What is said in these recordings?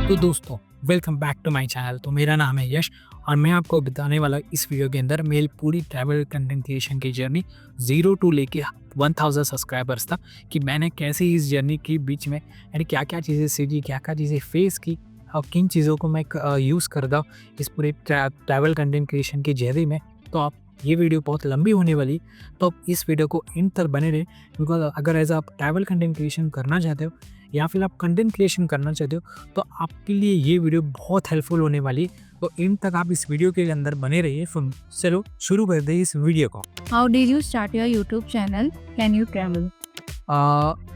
तो दोस्तों, welcome back to my channel. तो मेरा नाम है यश और मैं आपको बताने वाला इस वीडियो के अंदर मेरी पूरी ट्रैवल कंटेंट क्रिएशन की जर्नी 0 टू लेके 1000 सब्सक्राइबर्स तक कि मैंने कैसे इस जर्नी के बीच में यानी क्या-क्या चीज़ें सीखी, क्या-क्या चीज़ें फेस की और किन चीज़ों को मैं यूज़ करता हूँ इस पूरे ट्रैवल कंटेंट क्रिएशन की जर्नी में। तो आप ये वीडियो बहुत लंबी होने वाली, तो आप इस वीडियो को एंड तक बने रहें बिकॉज़ अगर एज़ आप ट्रैवल कंटेंट क्रिएशन करना चाहते हो या फिर आप कंटेंट क्रिएशन करना चाहते हो तो आपके लिए ये वीडियो बहुत हेल्पफुल होने वाली है। तो एंड तक आप इस वीडियो के अंदर बने रहिए। फिर चलो शुरू कर दें इस वीडियो को। How did you start your YouTube channel? Can you travel?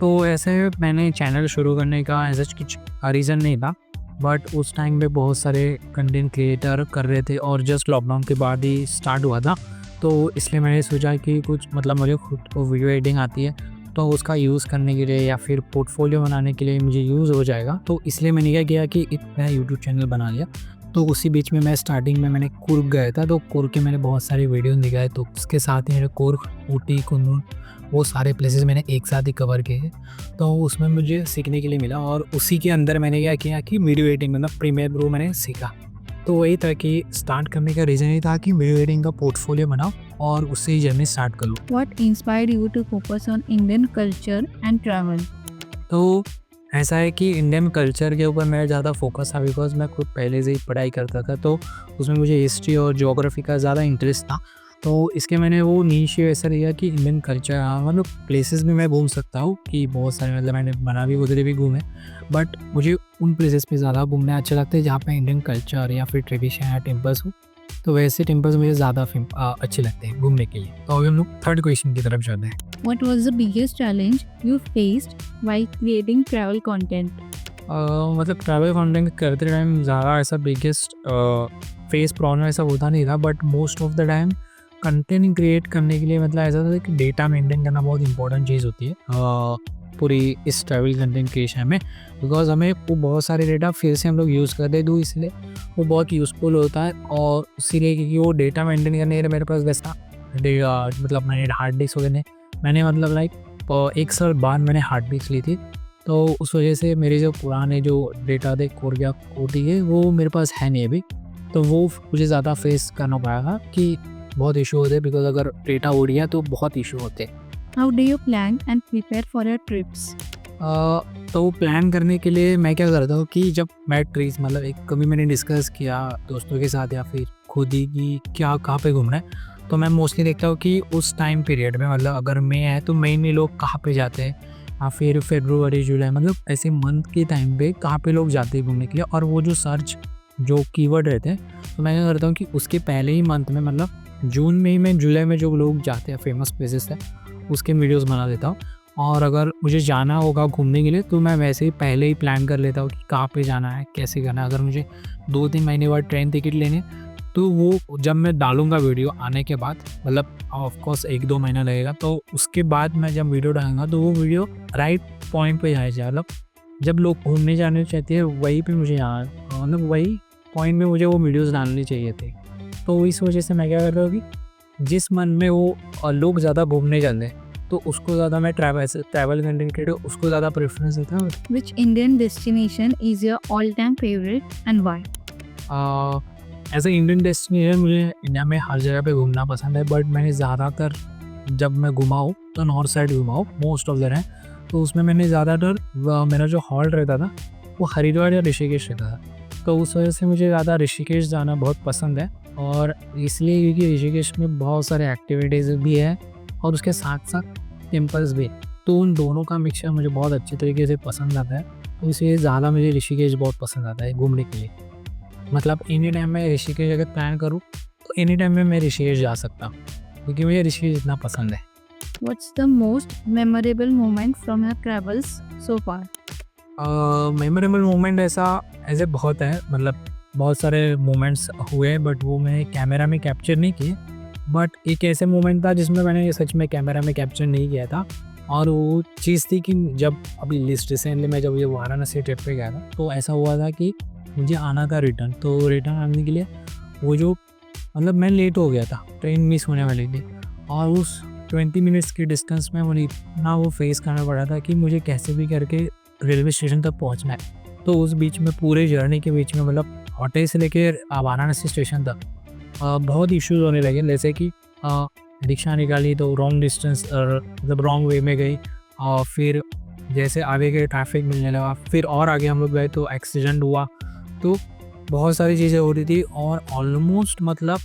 तो ऐसे मैंने चैनल शुरू करने का ऐसा कुछ रीज़न नहीं था, बट उस टाइम पे बहुत सारे कंटेंट क्रिएटर कर रहे थे और जस्ट लॉकडाउन के बाद ही स्टार्ट हुआ था। तो इसलिए मैंने सोचा कि कुछ मुझे खुद को वीडियो एडिटिंग आती है तो उसका यूज़ करने के लिए या फिर पोर्टफोलियो बनाने के लिए मुझे यूज़ हो जाएगा। तो इसलिए मैंने क्या किया कि एक नया यूट्यूब चैनल बना लिया। तो उसी बीच में मैं स्टार्टिंग में मैंने कुर्ग गया था, तो कुर्ग के मैंने बहुत सारे वीडियो दिखाए। तो उसके साथ ही मेरे कुर्ग, ऊटी, कुन्नूर वो सारे प्लेसेस मैंने एक साथ ही कवर किए। तो उसमें मुझे सीखने के लिए मिला और उसी के अंदर मैंने क्या किया कि वीडियो एडिटिंग मतलब प्रीमियर प्रो मैंने सीखा। तो वही था कि स्टार्ट करने का रीज़न ये था कि वीडियो एडिटिंग का पोर्टफोलियो बनाओ और उससे ही जर्नी स्टार्ट करूँ। What inspired you to focus on Indian culture and travel? तो ऐसा है कि इंडियन कल्चर के ऊपर मेरा ज़्यादा फोकस था बिकॉज़ मैं खुद पहले से ही पढ़ाई करता था, तो उसमें मुझे हिस्ट्री और ज्योग्राफी का ज़्यादा इंटरेस्ट था। तो इसके मैंने वो नीश ऐसा लिया कि इंडियन कल्चर मतलब प्लेसेस भी मैं घूम सकता हूँ कि बहुत सारे मतलब मैंने मनाली वगैरह भी घूमे, बट मुझे उन प्लेसेस पे ज़्यादा घूमना अच्छा लगता है जहाँ पे इंडियन कल्चर या फिर ट्रेडिशन या टेम्पल्स हो। तो वैसे टेम्पल्स मुझे ज़्यादा अच्छे लगते हैं घूमने के लिए। तो अभी हम लोग थर्ड क्वेश्चन की तरफ जाते हैं। What was the biggest challenge you faced while creating travel content? मतलब ट्रैवल कंटेंट करते टाइम ज़्यादा ऐसा बिगेस्ट फेस प्रॉब्लम ऐसा होता नहीं था, but most of the time content create करने के लिए मतलब ऐसा था कि डेटा मेंटेन करना बहुत इंपॉर्टेंट चीज़ होती है पूरी इस ट्रैवल कंटेंट क्रिएशन में। बिकॉज हमें वो बहुत सारे डेटा फिर से हम लोग यूज़ करते हैं, तो इसलिए वो बहुत यूज़फुल होता है। और इसीलिए क्योंकि वो डेटा मेंटेन करने के लिए मेरे पास वैसा मतलब मैंने हार्ड डिस्क वगैरह मैंने मतलब लाइक 1 साल बाद मैंने हार्ड डिस्क ली थी। तो उस वजह से मेरे जो पुराने जो डेटा थे कोर या ओटी है वो मेरे पास है नहीं अभी। तो वो मुझे ज़्यादा फेस करना पाएगा कि बहुत इशू होते हैं बिकॉज अगर डेटा उड़ गया तो बहुत इशू होते हैं। How do you plan and prepare for your trips? तो प्लान करने के लिए मैं क्या करता हूँ कि जब मैं ट्रिप्स मतलब एक कभी मैंने डिस्कस किया दोस्तों के साथ या फिर खुद ही कि क्या कहाँ पे घूमना है, तो मैं मोस्टली देखता हूँ कि उस टाइम पीरियड में मतलब अगर मई है तो मई में लोग कहाँ पे जाते हैं या फिर फरवरी जुलाई मतलब ऐसे मंथ के टाइम पे कहाँ पे लोग जाते हैं घूमने के लिए। और वो जो सर्च जो कीवर्ड रहते हैं तो मैं क्या करता हूँ कि उसके पहले ही मंथ में मतलब जून में ही मैं जुलाई में जो लोग जाते हैं फेमस प्लेसेस है उसके वीडियोस बना देता हूँ। और अगर मुझे जाना होगा घूमने के लिए तो मैं वैसे ही पहले ही प्लान कर लेता हूँ कि कहाँ पे जाना है, कैसे करना है। अगर मुझे 2-3 महीने बाद ट्रेन टिकट लेने तो वो जब मैं डालूंगा वीडियो आने के बाद मतलब ऑफकोर्स 1-2 महीना लगेगा, तो उसके बाद मैं जब वीडियो डालूंगा तो वो वीडियो राइट पॉइंट पे आए जाए। मतलब जब लोग घूमने जाने चाहते हैं वहीं पे मुझे यहाँ मतलब वही पॉइंट में मुझे वो वीडियोज़ डालने चाहिए थे। तो इस वजह से मैं क्या कर रहा हूँ कि जिस मन में वो लोग ज़्यादा घूमने जाते हैं तो उसको ज़्यादा मैं ट्रैवल कंटेंट क्रिएटर उसको ज़्यादा प्रेफरेंस देता हूँ। Which Indian destination is your all-time favorite and why? As a Indian destination मुझे इंडिया में हर जगह पे घूमना पसंद है, बट मैंने ज़्यादातर जब मैं घुमाऊँ तो नॉर्थ साइड घुमाऊँ मोस्ट ऑफ द टाइम। तो उसमें मैंने ज़्यादातर मेरा जो हॉल्ट रहता था वो हरिद्वार या ऋषिकेश रहता था। तो उस वजह से मुझे ज़्यादा ऋषिकेश जाना बहुत पसंद है, और इसलिए क्योंकि ऋषिकेश में बहुत सारे एक्टिविटीज़ भी है और उसके साथ साथ टेम्पल्स भी। तो उन दोनों का मिक्सचर मुझे बहुत अच्छी तरीके से पसंद आता है, तो इसलिए ज़्यादा मुझे ऋषिकेश बहुत पसंद आता है घूमने के लिए। मतलब एनी टाइम मैं ऋषिकेश अगर प्लान करूँ तो एनी टाइम में मैं ऋषिकेश जा सकता हूँ क्योंकि मुझे ऋषिकेश इतना पसंद है। What's the most memorable moment from your travels so far? Memorable moment ऐसे बहुत है, मतलब बहुत सारे मोमेंट्स हुए बट वो मैं कैमरा में कैप्चर नहीं किए। बट एक ऐसे मोमेंट था जिसमें मैंने सच में कैमरा में कैप्चर नहीं किया था, और वो चीज़ थी कि जब अभी रिसेंटली मैं जब ये वाराणसी ट्रिप पे गया था तो ऐसा हुआ था कि मुझे आना था रिटर्न। तो रिटर्न आने के लिए वो जो मतलब मैं लेट हो गया था, ट्रेन मिस होने वाली थी, और उस 20 मिनट्स के डिस्टेंस में मुझे इतना वो फेस करना पड़ा था कि मुझे कैसे भी करके रेलवे स्टेशन तक पहुंचना है। तो उस बीच में पूरे जर्नी के बीच में मतलब होटल से लेके वाराणसी स्टेशन तक बहुत इश्यूज होने लगे, जैसे कि रिक्शा निकाली तो रॉन्ग डिस्टेंस मतलब रॉन्ग वे में गई, और फिर जैसे आगे के ट्रैफिक मिलने लगा, फिर और आगे हम लोग गए तो एक्सीडेंट हुआ। तो बहुत सारी चीज़ें हो रही थी और ऑलमोस्ट मतलब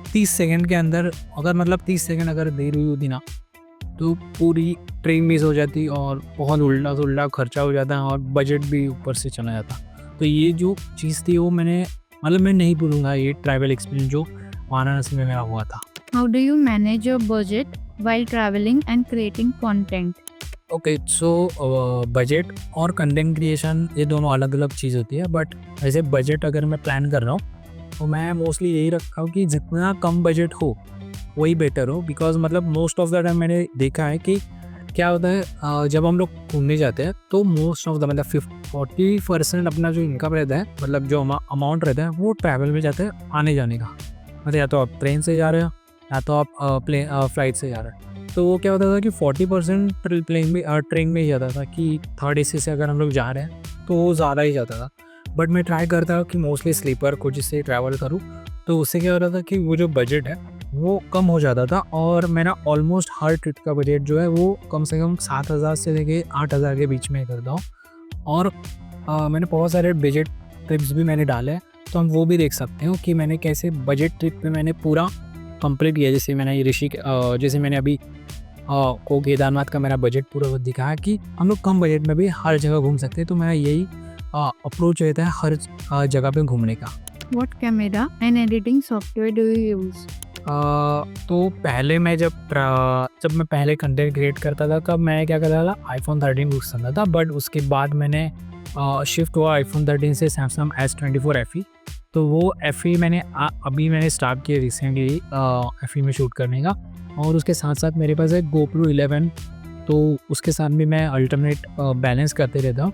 30 सेकंड के अंदर अगर मतलब 30 सेकंड अगर देर हुई होती ना तो पूरी ट्रेन मिस हो जाती और बहुत उल्टा सुल्टा खर्चा हो जाता और बजट भी ऊपर से चला जाता। तो ये जो चीज़ थी वो मैंने मतलब मैं नहीं भूलूँगा ये ट्रैवल एक्सपीरियंस जो वाराणसी में मेरा हुआ था। How do you manage your budget while traveling and creating content? Okay so budget और कंटेंट क्रिएशन ये दोनों अलग अलग चीज़ होती है, बट ऐसे बजट अगर मैं प्लान कर रहा हूँ तो मैं मोस्टली यही रखा हूँ कि जितना कम बजट हो वही बेटर हो, बिकॉज मतलब मोस्ट ऑफ द टाइम मैंने देखा है कि क्या होता है जब हम लोग घूमने जाते हैं तो मोस्ट ऑफ द मतलब 40% अपना जो इनकम रहता है मतलब जो अमाउंट रहता है वो ट्रैवल में जाता है आने जाने का। मतलब या तो आप ट्रेन से जा रहे हो या तो आप फ्लाइट से जा रहे हो। तो वो क्या होता था कि 40% प्लेन में ट्रेन में ही जाता था कि थर्ड एसी से अगर हम लोग जा रहे हैं तो वो ज़्यादा ही जाता था। बट मैं ट्राई करता हूँ कि मोस्टली स्लीपर कोच से ट्रैवल करूँ, तो उससे क्या हो रहा था कि वो जो बजट है वो कम हो जाता था और मेरा ऑलमोस्ट हर ट्रिप का बजट जो है वो कम से कम 7,000 से लेके 8,000 के बीच में करता हूँ। और मैंने बहुत सारे बजट ट्रिप्स भी मैंने डाले हैं, तो हम वो भी देख सकते हो कि मैंने कैसे बजट ट्रिप पे मैंने पूरा कंप्लीट किया। जैसे मैंने जैसे मैंने अभी को केदारनाथ का मेरा बजट पूरा दिखाया कि हम लोग कम बजट में भी हर जगह घूम सकते हैं। तो मेरा यही अप्रोच रहता है हर जगह पे घूमने का। What camera and editing software do you use? तो पहले मैं जब मैं पहले कंटेंट क्रिएट करता था तब मैं क्या करता था iPhone 13 यूज़ करता था, बट उसके बाद मैंने शिफ्ट हुआ iPhone 13 से Samsung S24 FE। तो वो FE मैंने अभी मैंने स्टार्ट किया रिसेंटली FE में शूट करने का। और उसके साथ साथ मेरे पास है GoPro 11, तो उसके साथ भी मैं अल्टरनेट बैलेंस करते रहता हूँ।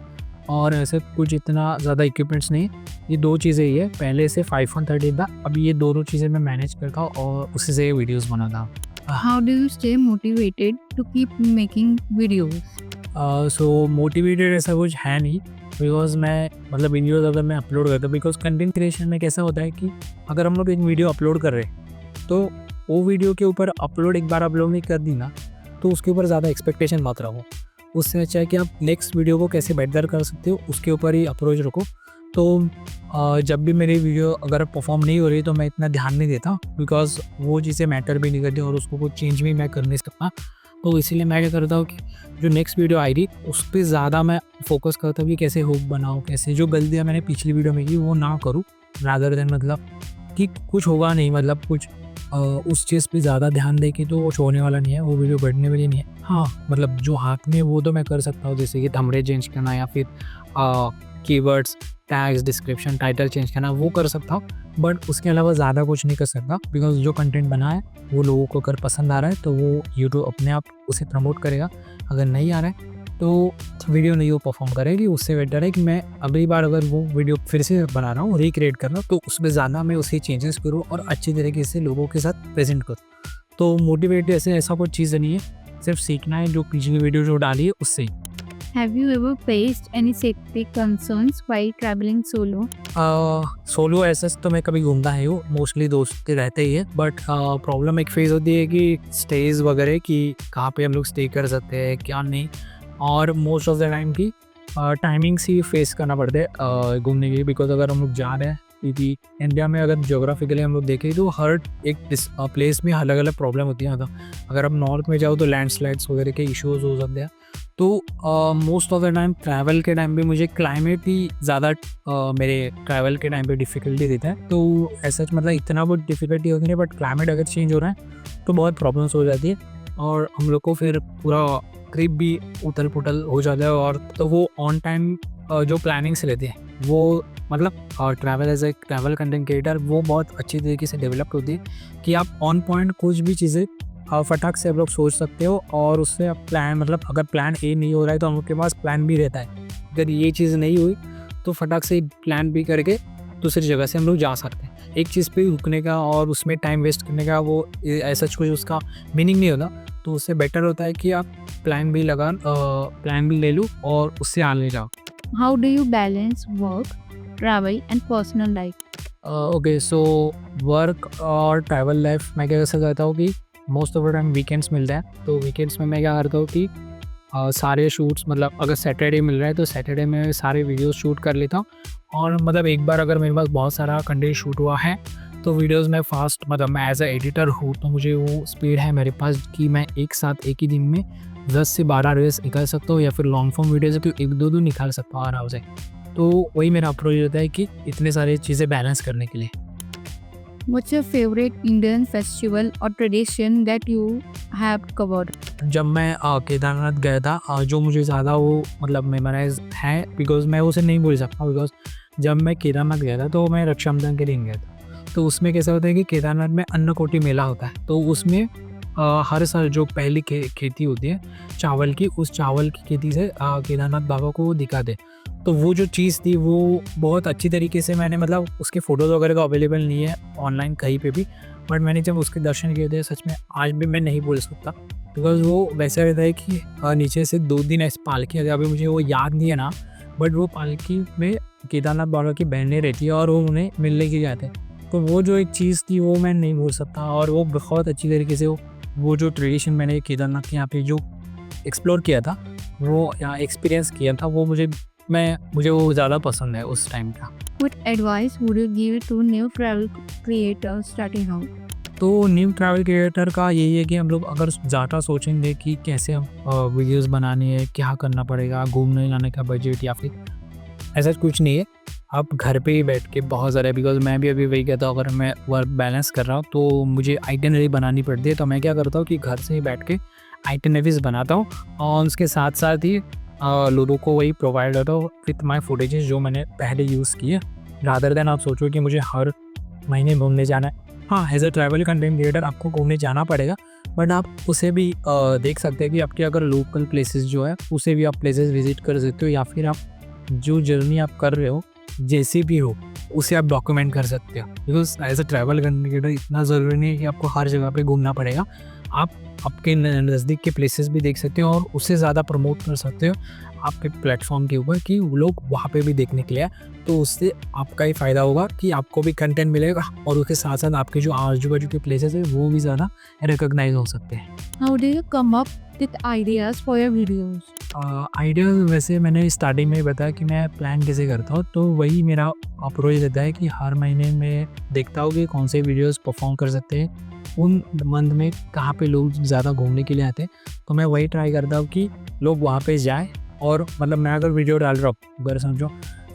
और ऐसे कुछ इतना ज़्यादा इक्विपमेंट्स नहीं, ये दो चीज़ें ही है। पहले से iPhone 13 था, अभी ये दोनों चीज़ें मैं मैनेज करता हूँ और उसी से वीडियोस बनाता हूँ। How do you stay motivated to keep making videos? So motivated ऐसा कुछ है नहीं, बिकॉज मैं मतलब वीडियोस अगर मैं अपलोड करता हूँ, बिकॉज कंटेंट क्रिएशन में कैसा होता है कि अगर हम लोग एक वीडियो अपलोड कर रहे हैं तो वो वीडियो के ऊपर एक बार अपलोड नहीं कर दी ना तो उसके ऊपर ज़्यादा एक्सपेक्टेशन मत रखो। उससे अच्छा है कि आप नेक्स्ट वीडियो को कैसे बेहतर कर सकते हो उसके ऊपर ही अप्रोच रखो। तो जब भी मेरी वीडियो अगर परफॉर्म नहीं हो रही तो मैं इतना ध्यान नहीं देता, बिकॉज वो चीज़ें मैटर भी नहीं करती और उसको कुछ चेंज भी मैं कर नहीं सकता। तो इसीलिए मैं क्या करता हूँ कि जो नेक्स्ट वीडियो आई रही उस पर ज़्यादा मैं फोकस करता हूँ कि कैसे हुक बनाऊँ, कैसे जो गलतियाँ मैंने पिछली वीडियो में की वो ना करूँ, रादर देन मतलब कि कुछ होगा नहीं, मतलब कुछ उस चीज़ पे ज़्यादा ध्यान दे कि तो वो होने वाला नहीं है, वो वीडियो बढ़ने वाली नहीं है। हाँ मतलब जो हाथ में वो तो मैं कर सकता हूँ, जैसे कि थंबनेल चेंज करना या फिर keywords, tags, description, title change करना वो कर सकता हूँ, बट उसके अलावा ज़्यादा कुछ नहीं कर सकता। बिकॉज जो कंटेंट बना है वो लोगों को अगर पसंद आ रहा है तो वो यूट्यूब अपने आप उसे प्रमोट करेगा, अगर नहीं आ रहा है तो वीडियो नहीं वो परफॉर्म करेगी। उससे बेटर है कि मैं अगली बार अगर वो वीडियो फिर से बना रहा हूँ रिक्रिएट कर रहा हूँ तो उसमें ज़्यादा मैं उसे चेंजेस करूँ और अच्छी तरीके से लोगों के साथ प्रेजेंट करूँ। तो मोटिवेट ऐसा कोई चीज़ नहीं है, सिर्फ सीखना है जो पिछली वीडियो जो डाली है उससे। Have you ever faced any safety concerns while traveling solo? Solo ऐसा तो मैं कभी घूमता है वो मोस्टली दोस्त रहते ही है, बट प्रॉब्लम एक फेज़ होती है कि स्टेज वगैरह कि कहाँ पे हम लोग स्टे कर सकते हैं क्या नहीं, और मोस्ट ऑफ द टाइम की टाइमिंग्स ही फेस करना पड़ता है घूमने के लिए। बिकॉज अगर हम लोग जा रहे हैं क्योंकि इंडिया में अगर जोग्राफिकली हम लोग देखें तो हर एक प्लेस में अलग अलग प्रॉब्लम होती है। अगर आप नॉर्थ में जाओ तो लैंडस्लाइड्स वगैरह के इश्यूज हो सकते हैं। तो most of the time travel के टाइम पे मुझे क्लाइमेट ही ज़्यादा मेरे ट्रैवल के टाइम पे डिफ़िकल्टी देता है। तो ऐसा मतलब इतना बहुत डिफ़िकल्टी होती है, बट क्लाइमेट अगर चेंज हो रहा है तो बहुत प्रॉब्लम्स हो जाती है और हम लोग को फिर पूरा ट्रिप भी उथल पुथल हो जाता है। और तो वो ऑन टाइम जो प्लानिंग से लेते हैं वो मतलब travel as a travel content creator वो बहुत अच्छी तरीके से डेवलप होती है कि आप ऑन पॉइंट कुछ भी चीज़ें फटाक से आप लोग सोच सकते हो और उससे आप प्लान मतलब अगर प्लान ए नहीं हो रहा है तो हम लोग के पास प्लान बी रहता है। अगर ये चीज़ नहीं हुई तो फटाक से प्लान बी करके दूसरी जगह से हम लोग जा सकते हैं। एक चीज़ पे रुकने का और उसमें टाइम वेस्ट करने का वो ऐसा कुछ उसका मीनिंग नहीं होता। तो उससे बेटर होता है कि आप प्लान बी ले लो और उससे आगे जाओ। How do you balance work, travel, and personal life? Okay, so work और ट्रैवल लाइफ मैं क्या ऐसा करता हूँ कि most of the time weekends मिलते हैं, तो वीकेंड्स में मैं क्या करता हूँ कि सारे शूट्स, मतलब अगर सैटरडे मिल रहा है तो सैटरडे में सारे वीडियोस शूट कर लेता हूँ। और मतलब एक बार अगर मेरे पास बहुत सारा कंटेंट शूट हुआ है तो वीडियोस में फास्ट, मतलब मैं एज अ एडिटर हूँ तो मुझे वो स्पीड है मेरे पास कि मैं एक साथ एक ही दिन में 10 से 12 रील्स निकाल सकता हूँ, या फिर लॉन्ग फॉर्म वीडियोज़ है तो एक दो निकाल सकता हूँ आराम से। तो वही मेरा अप्रोच रहता है कि इतने सारी चीज़ें बैलेंस करने के लिए। What's your favorite Indian festival or tradition that you have covered? जब मैं केदारनाथ गया था, जो मुझे ज़्यादा वो मतलब मेमोराइज है, बिकॉज मैं उसे नहीं भूल सकता, बिकॉज जब मैं केदारनाथ गया था तो मैं रक्षाबंधन के दिन गया था। तो उसमें कैसा होता है कि केदारनाथ में अन्नकूट मेला होता है, तो उसमें हर साल जो पहली खेती होती है चावल की, उस चावल की खेती से केदारनाथ बाबा को वो दिखा दे। तो वो जो चीज़ थी वो बहुत अच्छी तरीके से मैंने, मतलब उसके फ़ोटोज़ वगैरह का अवेलेबल नहीं है ऑनलाइन कहीं पे भी, बट मैंने जब उसके दर्शन किए थे सच में आज भी मैं नहीं भूल सकता। बिकॉज़ वो वैसा रहता है कि नीचे से 2 दिन ऐसे पालकी आती है, अभी मुझे वो याद नहीं है ना, बट वो पालकी में केदारनाथ बाबा की बहनें रहती है और वो उन्हें मिलने के लिए जाते हैं। तो वो जो एक चीज़ थी वो मैं नहीं भूल सकता, और वो बहुत अच्छी तरीके से वो जो ट्रेडिशन मैंने केदारनाथ के यहाँ पे जो एक्सप्लोर किया था, वो यहाँ एक्सपीरियंस किया था, वो मुझे वो ज़्यादा पसंद है उस टाइम का। What advice would you give to new travel creators starting out? तो न्यू ट्रैवल क्रिएटर का यही है कि हम लोग अगर ज़्यादा सोचेंगे कि कैसे हम वीडियोस बनानी है, क्या करना पड़ेगा, घूमने जाने का बजट या फिर ऐसा कुछ नहीं है। आप घर पे ही बैठ के बहुत ज़्यादा, बिकॉज मैं भी अभी वही कहता हूँ, अगर मैं वर्क बैलेंस कर रहा हूँ तो मुझे आइटिनरी बनानी पड़ती है, तो मैं क्या करता हूँ कि घर से ही बैठ के आइटिनरीज बनाता हूँ और उसके साथ साथ ही लोगों को वही प्रोवाइड करता हूँ विथ माई फुटेजेस जो मैंने पहले यूज़ किए, रादर देन आप सोचो कि मुझे हर महीने घूमने जाना है। हाँ, as a travel content creator आपको घूमने जाना पड़ेगा, बट आप उसे भी देख सकते हैं कि आपके अगर लोकल प्लेसेस जो है उसे भी आप प्लेसेस विजिट कर सकते हो, या फिर आप जो जर्नी आप कर रहे हो जैसी भी हो उसे आप डॉक्यूमेंट कर सकते हो। Because as a travel content creator इतना ज़रूरी नहीं है कि आपको हर जगह पे घूमना पड़ेगा, आप आपके नज़दीक के प्लेसेस भी देख सकते हो और उससे ज़्यादा प्रमोट कर सकते हो आपके प्लेटफॉर्म के ऊपर कि वो लोग वहाँ पे भी देखने के लिए आए। तो उससे आपका ही फ़ायदा होगा कि आपको भी कंटेंट मिलेगा और उसके साथ साथ आपके जो आजू बाजू के प्लेसेस है वो भी ज़्यादा रिकॉग्नाइज हो सकते हैं। How do you come up with ideas for your videos? Idea वैसे मैंने स्टार्टिंग में ही बताया कि मैं प्लान कैसे करता हूँ, तो वही मेरा अप्रोच रहता है कि हर महीने में देखता हूँ कि कौन से वीडियोस परफॉर्म कर सकते हैं, उन मंथ में कहाँ पे लोग ज़्यादा घूमने के लिए आते हैं, तो मैं वही ट्राई करता हूँ कि लोग वहाँ पे जाएं। और मतलब मैं अगर वीडियो डाल रहा हूँ, अगर समझो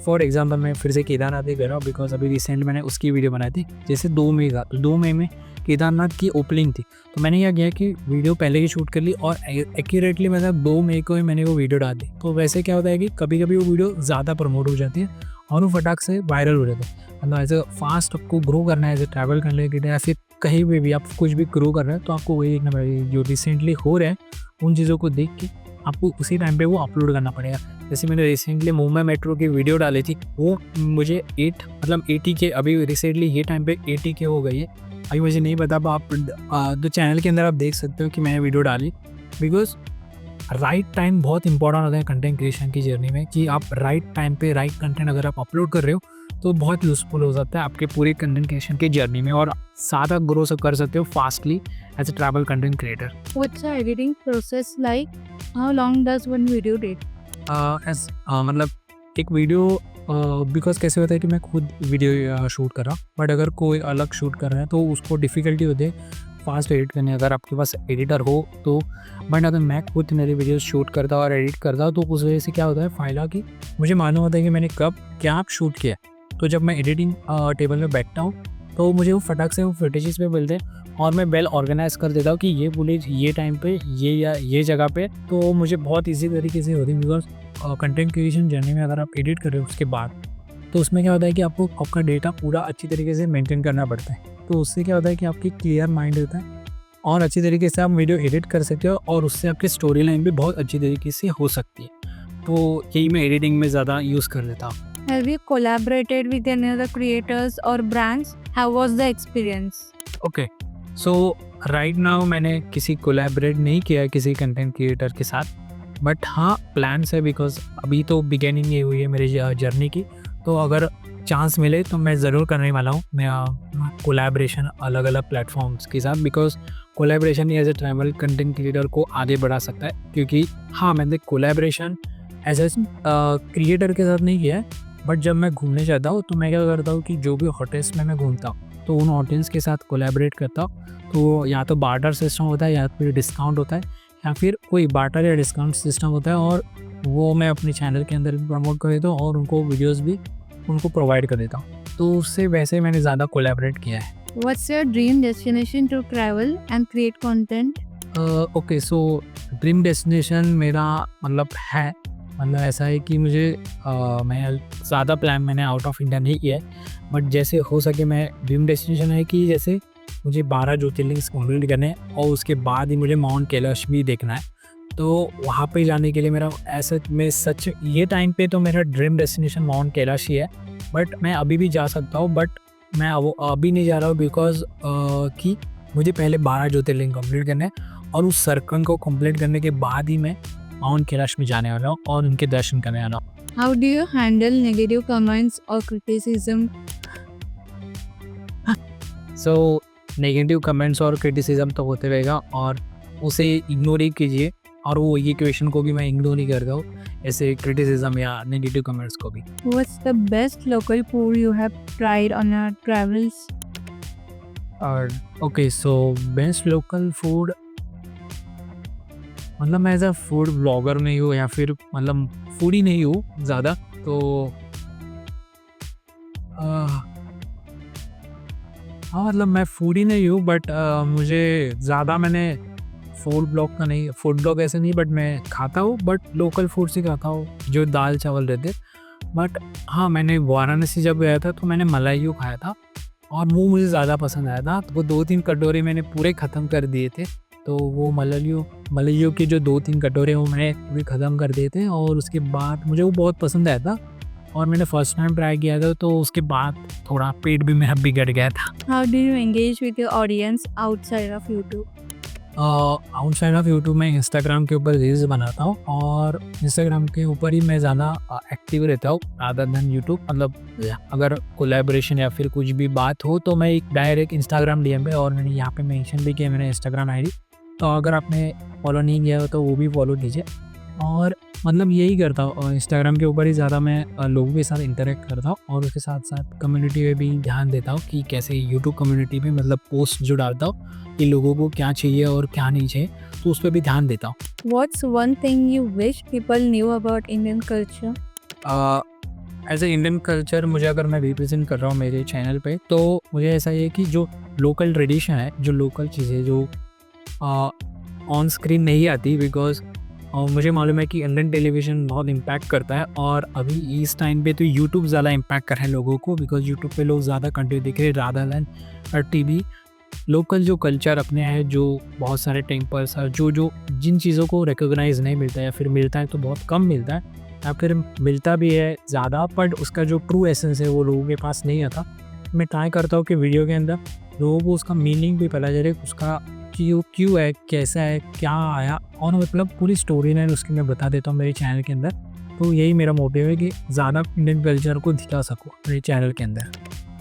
फॉर एग्जांपल मैं फिर से केदारनाथ ही कर रहा हूँ, बिकॉज अभी रिसेंट मैंने उसकी वीडियो बनाई थी, जैसे 2 मई में केदारनाथ की ओपनिंग थी, तो मैंने क्या किया कि वीडियो पहले ही शूट कर ली और एक्यूरेटली मतलब 2 मई को ही मैंने वो वीडियो डाल दी। तो वैसे क्या होता है कि कभी कभी वो वीडियो ज़्यादा प्रमोट हो जाती है और वो फटाक से वायरल हो जाता है। मतलब एज अ फास्ट आपको ग्रो करना है, एज ए ट्रैवल करने के लिए या फिर कहीं भी आप कुछ भी ग्रो कर रहे हैं, तो आपको वही देखना पड़ेगा जो रिसेंटली हो रहा है उन चीज़ों को देख के आपको उसी टाइम पे वो अपलोड करना पड़ेगा। जैसे मैंने रिसेंटली मुंबई मेट्रो की वीडियो डाली थी, वो मुझे 80 के, अभी रिसेंटली ये टाइम पे 80 के हो गई है। अभी मुझे नहीं पता, आप तो चैनल के अंदर आप देख सकते हो कि मैंने वीडियो डाली। बिकॉज राइट टाइम बहुत इंपॉर्टेंट होता है कंटेंट क्रिएशन की जर्नी में, कि आप राइट टाइम पे राइट कंटेंट अगर आप अपलोड कर रहे हो तो बहुत यूज़फुल हो जाता है आपके पूरे कंटेंट क्रिएशन की जर्नी में, और साथ आप ग्रो कर सकते हो fastly as a travel content creator. What's the editing process like? How long does one video take? मतलब एक वीडियो, बिकॉज कैसे होता है कि मैं खुद वीडियो शूट कर रहा हूँ, बट अगर कोई अलग शूट कर रहा है तो उसको डिफ़िकल्टी होती है फास्ट एडिट करने, अगर आपके पास एडिटर हो तो। बट अगर मैं खुद मेरी वीडियो शूट करता और एडिट करता तो उस वजह से क्या होता है फ़ायदा कि मुझे मालूम होता है कि मैंने कब क्या शूट किया। तो जब मैं एडिटिंग टेबल में बैठता हूँ तो मुझे वो फटाक से वो फुटेजेस पे मिलते हैं और मैं वेल ऑर्गेनाइज कर देता हूँ कि ये फुटेज ये टाइम पे ये या ये जगह पे, तो मुझे बहुत ईजी तरीके से होती है। बिकॉज कंटेंट क्रिएशन जर्नी में अगर आप एडिट कर रहे हो उसके बाद, तो उसमें क्या होता है कि आपको आपका डेटा पूरा अच्छी तरीके से मेंटेन करना पड़ता है। तो उससे क्या होता है कि आपकी क्लियर माइंड रहता है और अच्छी तरीके से आप वीडियो एडिट कर सकते हो और उससे आपकी स्टोरी लाइन भी बहुत अच्छी तरीके से हो सकती है। तो यही मैं एडिटिंग में ज़्यादा यूज़ कर लेता हूँ। Have you collaborated with any other creators or brands? How was the experience? Okay, so right now मैंने किसी कोलैबोरेट नहीं किया है किसी कंटेंट क्रिएटर के साथ, बट हाँ प्लान्स है बिकॉज अभी तो बिगेनिंग ही हुई है मेरी जर्नी की। तो अगर चांस मिले तो मैं ज़रूर करने वाला हूँ मैं कोलैबोरेशन अलग अलग प्लेटफॉर्म्स के साथ, because collaboration as a travel content creator को आगे बढ़ा सकता है। क्योंकि हाँ मैंने कोलैबोरेशन एज ए क्रिएटर के साथ नहीं किया है, बट जब मैं घूमने जाता हूँ तो मैं क्या करता हूँ कि जो भी होटल्स में मैं घूमता हूँ तो उन होटल्स के साथ कोलैबोरेट करता हूँ। तो या तो बार्टर सिस्टम होता है या फिर डिस्काउंट होता है या फिर कोई बार्टर या डिस्काउंट सिस्टम होता है, और वो मैं अपने चैनल के अंदर भी प्रमोट कर देता हूँ और उनको वीडियोस भी उनको प्रोवाइड कर देता हूँ। तो उससे वैसे मैंने ज़्यादा कोलैबोरेट किया है। What's your dream destination to travel and create content? Okay so dream destination मेरा मतलब है, मतलब ऐसा है कि मुझे मैं ज़्यादा प्लान मैंने आउट ऑफ इंडिया नहीं किया है, बट जैसे हो सके मैं ड्रीम डेस्टिनेशन है कि जैसे मुझे 12 ज्योतिर्लिंग्स कंप्लीट करने हैं और उसके बाद ही मुझे माउंट कैलाश भी देखना है। तो वहाँ पे जाने के लिए मेरा ऐसा मैं सच ये टाइम पे तो मेरा ड्रीम डेस्टिनेशन माउंट कैलाश ही है, बट मैं अभी भी जा सकता हूँ, बट मैं अभी नहीं जा रहा हूँ बिकॉज कि मुझे पहले 12 ज्योतिर्लिंग कंप्लीट करने हैं और उस सर्कल को कंप्लीट करने के बाद ही मैं माउंट कैलाश में जाने वाला हूँ और उनके दर्शन करने वाला हूँ। How do you handle negative comments or criticism? So negative comments और क्रिटिसिज्म तो होते रहेगा और उसे इग्नोर ही कीजिए, और वो ये क्वेश्चन को भी मैं इग्नोर ही करता हूँ, ऐसे क्रिटिसिज्म या नेगेटिव कमेंट्स को भी। What's the best local food you have tried on your travels? और okay so best local food, मतलब मैं एज अ फूड ब्लॉगर नहीं हूँ या फिर मतलब फूडी नहीं हूँ ज़्यादा, तो हाँ मतलब मैं फूडी नहीं हूँ, बट मुझे ज़्यादा मैंने फूड ब्लॉग ऐसे नहीं, बट मैं खाता हूँ, बट लोकल फूड से खाता हूँ जो दाल चावल रहते। बट हाँ मैंने वाराणसी जब गया था तो मैंने मलाइयो खाया था और वो मुझे ज़्यादा पसंद आया था। तो वो 2-3 कटोरे मैंने पूरे ख़त्म कर दिए थे। तो वो मलाइयो के जो 2-3 कटोरे वो मैंने पूरे ख़त्म कर दिए थे और उसके बाद मुझे वो बहुत पसंद आया था और मैंने फर्स्ट टाइम ट्राई किया था, तो उसके बाद थोड़ा पेट भी मेरा बिगड़ गया था। How do you engage with your audience outside of YouTube? Outside of YouTube मैं इंस्टाग्राम के ऊपर रील्स बनाता हूँ और इंस्टाग्राम के ऊपर ही मैं ज़्यादा एक्टिव रहता हूँ रादर देन यूट्यूब। मतलब अगर कोलैबोरेशन या फिर कुछ भी बात हो तो मैं एक डायरेक्ट इंस्टाग्राम डीएम पे, और मैंने यहाँ पे मेंशन भी किया मेरा इंस्टाग्राम आईडी, तो अगर आपने फॉलो नहीं किया हो तो वो भी फॉलो कीजिए। और मतलब यही करता हूँ, इंस्टाग्राम के ऊपर ही ज़्यादा मैं लोगों के साथ इंटरेक्ट करता हूँ और उसके साथ साथ कम्युनिटी में भी ध्यान देता हूँ कि कैसे यूट्यूब कम्युनिटी में मतलब पोस्ट जो डालता हूँ कि लोगों को क्या चाहिए और क्या नहीं चाहिए, तो उस पर भी ध्यान देता हूँ। What's one thing you wish people knew about Indian culture? As a Indian culture मुझे अगर मैं रिप्रेजेंट कर रहा हूँ मेरे चैनल पे, तो मुझे ऐसा है कि जो लोकल ट्रेडिशन है, जो लोकल चीज़ें जो ऑन स्क्रीन नहीं आती, बिकॉज मुझे मालूम है कि इंडियन टेलीविज़न बहुत इम्पैक्ट करता है और अभी इस टाइम पे तो यूट्यूब ज़्यादा इम्पैक्ट कर रहा है लोगों को, बिकॉज यूट्यूब पे लोग ज़्यादा कंटेंट देख रहे हैं रादर देन टीवी। लोकल जो कल्चर अपने हैं, जो बहुत सारे टेम्पल्स हैं, जो जिन चीज़ों को रिकॉग्नाइज नहीं मिलता है या फिर मिलता है तो बहुत कम मिलता है या फिर मिलता भी है ज़्यादा, बट उसका जो ट्रू एसेंस है वो लोगों के पास नहीं आता। मैं ट्राई करता हूँ कि वीडियो के अंदर लोगों को उसका मीनिंग भी पता चले, उसका क्यों है, कैसा है, क्या आया, और मतलब पूरी स्टोरी लाइन उसकी मैं बता देता हूँ मेरे चैनल के अंदर। तो यही मेरा मोटिव है कि ज़्यादा इंडियन कल्चर को दिखा सकूँ मेरे चैनल के अंदर।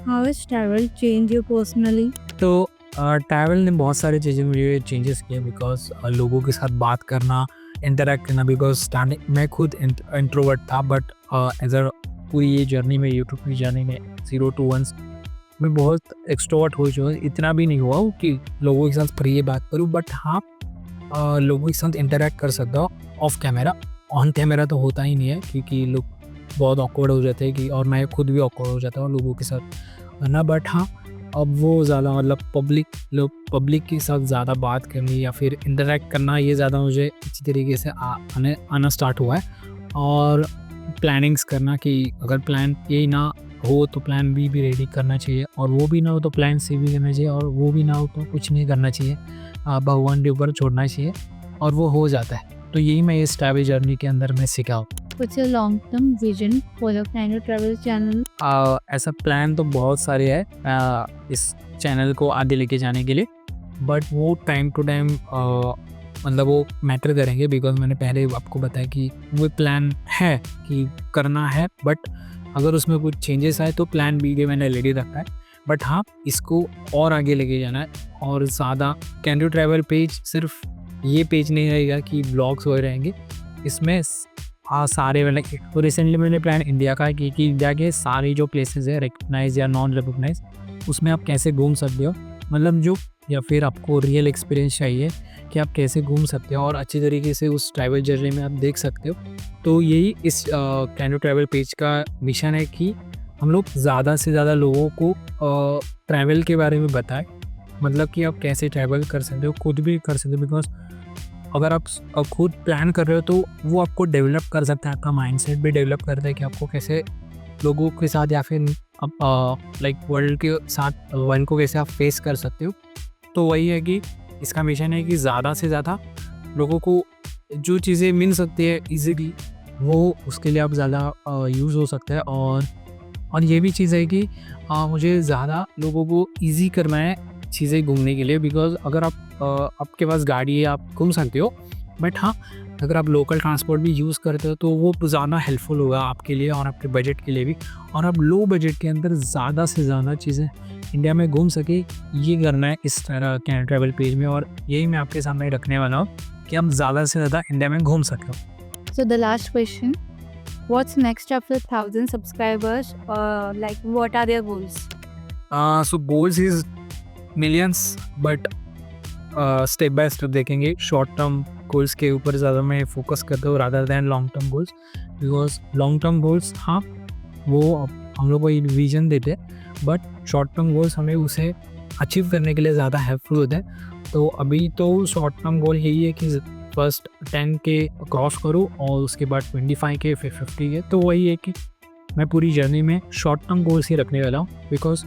How has travel changed you personally? तो ट्रैवल ने बहुत सारी चीज़ें मुझे चेंजेस किए, बिकॉज लोगों के साथ बात करना, इंटरेक्ट करना, बिकॉज स्टार्टिंग मैं खुद इंट्रोवर्ट था, बट एज अ पूरी ये जर्नी में यूट्यूब की जर्नी में 0 to 1 मैं बहुत एक्सट्रोवर्ट हो चुका हूँ। इतना भी नहीं हुआ हूँ कि लोगों के साथ फ्री बात करूँ, बट हाँ लोगों के साथ इंटरेक्ट कर सकता हूँ ऑफ कैमरा। ऑन कैमरा तो होता ही नहीं है क्योंकि लोग बहुत ऑकवर्ड हो जाते हैं कि, और मैं खुद भी ऑकवर्ड हो जाता हूँ लोगों के साथ ना, बट हाँ अब वो ज़्यादा मतलब पब्लिक के साथ ज़्यादा बात करनी या फिर इंटरेक्ट करना, ये ज़्यादा मुझे इसी तरीके से आना स्टार्ट हुआ है। और प्लानिंग्स करना कि अगर प्लान ए ना हो तो प्लान बी भी रेडी करना चाहिए, और वो भी ना हो तो प्लान सी भी करना चाहिए, और वो भी ना हो तो कुछ नहीं करना चाहिए, भगवान के ऊपर छोड़ना चाहिए, और वो हो जाता है। तो यही मैं इस ट्रैवल जर्नी के अंदर मैं सीखा हूँ। What's your long-term vision for your Kind of Travel channel? ऐसा प्लान तो बहुत सारे है इस चैनल को आगे लेके जाने के लिए, बट वो टाइम टू टाइम मतलब वो मैटर करेंगे, बिकॉज मैंने पहले आपको बताया कि वो प्लान है कि करना है, बट अगर उसमें कुछ चेंजेस आए तो प्लान बी के मैंने रेडी रखा है। बट हाँ, इसको और आगे लेके जाना है और ज़्यादा। कैन डू ट्रैवल पेज सिर्फ ये पेज नहीं रहेगा कि ब्लॉग्स हो रहेंगे, इसमें सारे मतलब तो रिसेंटली मैंने प्लान इंडिया का कि इंडिया के सारे जो प्लेसेस है रिकग्नाइज या नॉन रिकग्नाइज, उसमें आप कैसे घूम सकते हो, मतलब जो, या फिर आपको रियल एक्सपीरियंस चाहिए कि आप कैसे घूम सकते हो और अच्छी तरीके से उस ट्रैवल जर्नी में आप देख सकते हो। तो यही इस कैन डू ट्रैवल पेज का मिशन है कि हम लोग ज़्यादा से ज़्यादा लोगों को ट्रैवल के बारे में बताएं, मतलब कि आप कैसे ट्रैवल कर सकते हो, खुद भी कर सकते हो। बिकॉज अगर आप खुद प्लान कर रहे हो तो वो आपको डेवलप कर सकता है, आपका माइंडसेट भी डेवलप करता है कि आपको कैसे लोगों के साथ या फिर लाइक वर्ल्ड के साथ वर्ल्ड को कैसे आप फेस कर सकते हो। तो वही है कि इसका मिशन है कि ज़्यादा से ज़्यादा लोगों को जो चीज़ें मिल सकती है ईजीली, वो उसके लिए आप ज़्यादा यूज़ हो सकता है। और ये भी चीज़ है कि मुझे ज़्यादा लोगों को ईजी करना है चीज़ें घूमने के लिए। बिकॉज अगर आपके पास गाड़ी है आप घूम सकते हो, बट हाँ, अगर आप लोकल ट्रांसपोर्ट भी यूज़ करते हो तो वो ज़्यादा हेल्पफुल होगा आपके लिए और आपके बजट के लिए भी। और आप लो बजट के अंदर ज़्यादा से ज़्यादा चीज़ें इंडिया में घूम सके, ये करना है इस तरह कैन ट्रैवल पेज में। और यही मैं आपके सामने रखने वाला हूँ कि आप ज़्यादा से ज़्यादा इंडिया में घूम सको। So the last question, what's next after 1,000 subscribers? Like what are their goals? So goals is millions, but step by step देखेंगे। शॉर्ट टर्म गोल्स के ऊपर ज़्यादा मैं फोकस करता हूँ rather than long term goals. Because long term goals, हाँ, वो हम लोग को विजन देते हैं, बट शॉर्ट टर्म गोल्स हमें उसे अचीव करने के लिए ज़्यादा हेल्पफुल होते हैं। तो अभी तो शॉर्ट टर्म गोल यही है कि फर्स्ट 10 के क्रॉस करूँ और उसके बाद 25 के, फिर 50 के। तो वही है कि मैं पूरी जर्नी में शॉर्ट टर्म गोल्स ही रखने वाला हूँ। बिकॉज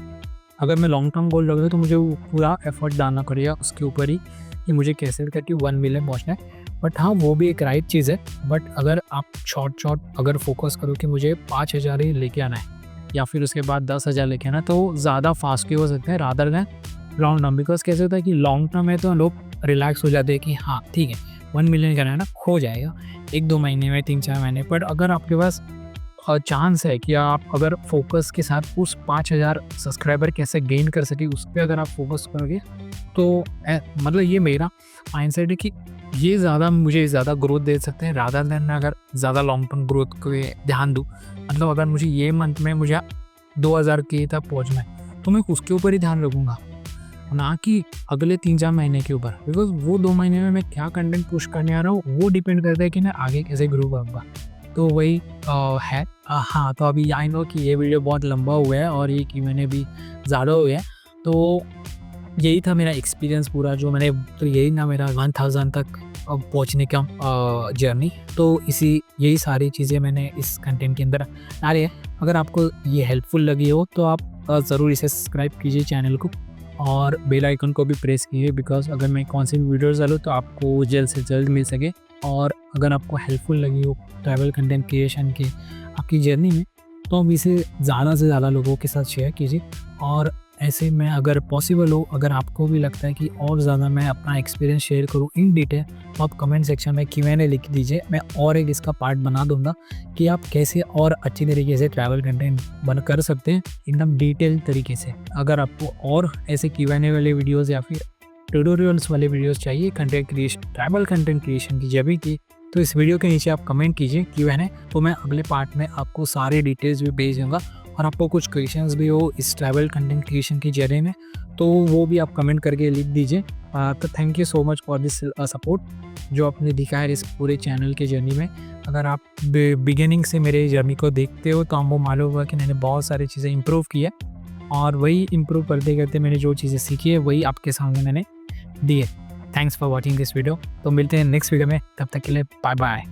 अगर मैं लॉन्ग टर्म गोल रख रहा तो मुझे वो पूरा एफर्ट डालना पड़ेगा उसके ऊपर ही कि मुझे कैसे करके 1 मिलियन पहुँचना है। बट हाँ, वो भी एक राइट चीज़ है। बट अगर आप शॉर्ट अगर फोकस करो कि मुझे 5,000 ही लेके आना है या फिर उसके बाद 10,000 लेके आना, तो ज़्यादा फास्ट हो सकते हैं rather than long term. Because कैसे होता है कि लॉन्ग टर्म है तो लोग रिलैक्स हो जाते हैं कि हाँ ठीक है, 1 मिलियन करना है ना, हो जाएगा 1-2 महीने में, 3-4 महीने। बट अगर आपके पास चांस है कि आप अगर फोकस के साथ उस 5,000 सब्सक्राइबर कैसे गेन कर सके, उस पर अगर आप फोकस करोगे तो मतलब ये मेरा माइंडसेट है कि ये मुझे ज़्यादा ग्रोथ दे सकते हैं रादर देन अगर ज़्यादा लॉन्ग टर्म ग्रोथ को ध्यान दूँ। मतलब अगर मुझे ये मंथ में मुझे 2,000 के तक पहुँचना है तो मैं उसके ऊपर ही ध्यान रखूँगा, ना कि अगले 3-4 महीने के ऊपर। बिकॉज वो 2 महीने में मैं क्या कंटेंट पुश करने आ रहा हूँ वो डिपेंड करता है कि मैं आगे कैसे ग्रो करूँगा। तो वही है। हाँ, तो अभी आई नो कि ये वीडियो बहुत लंबा हुआ है और ये कि मैंने भी ज़्यादा हो गया। तो यही था मेरा एक्सपीरियंस पूरा, जो मैंने, तो यही ना मेरा 1000 तक पहुँचने का जर्नी। तो यही सारी चीज़ें मैंने इस कंटेंट के अंदर डाली है। अगर आपको ये हेल्पफुल लगी हो तो आप ज़रूर इसे सब्सक्राइब कीजिए चैनल को और बेल आइकन को भी प्रेस कीजिए। बिकॉज अगर मैं कौन सी भी वीडियोज़ डालूँ तो आपको जल्द से जल्द मिल सके। और अगर आपको हेल्पफुल लगी हो ट्रैवल कंटेंट क्रिएशन के आपकी जर्नी में, तो आप इसे ज़्यादा से ज़्यादा लोगों के साथ शेयर कीजिए। और ऐसे में अगर पॉसिबल हो, अगर आपको भी लगता है कि और ज़्यादा मैं अपना एक्सपीरियंस शेयर करूँ इन डिटेल, तो आप कमेंट सेक्शन में Q&A लिख दीजिए। मैं और एक इसका पार्ट बना दूंगा कि आप कैसे और अच्छी तरीके से ट्रैवल कंटेंट बन कर सकते हैं एकदम डिटेल तरीके से। अगर आपको और ऐसे Q&A वाले वीडियोज़ या फिर ट्यूटोरियल्स वाले वीडियोज़ चाहिए content creation, travel content creation की जब की, तो इस वीडियो के नीचे आप कमेंट कीजिए Q&A, तो मैं अगले पार्ट में आपको सारे डिटेल्स भी भेज दूँगा। और आपको कुछ क्वेश्चंस भी हो इस ट्रैवल कंटेंट क्रिएशन के जरिए में, तो वो भी आप कमेंट करके लिख दीजिए। तो thank you so much for this support जो आपने दिखाया है इस पूरे चैनल के जर्नी में। अगर आप बिगिनिंग से मेरे जर्नी को देखते हो तो आपको मालूम होगा कि मैंने बहुत सारी चीज़ें इम्प्रूव की है, और वही इम्प्रूव करते करते मैंने जो चीज़ें सीखी है वही आपके सामने मैंने दी है। Thanks for watching this video. तो मिलते हैं नेक्स्ट वीडियो में, तब तक के लिए बाय बाय।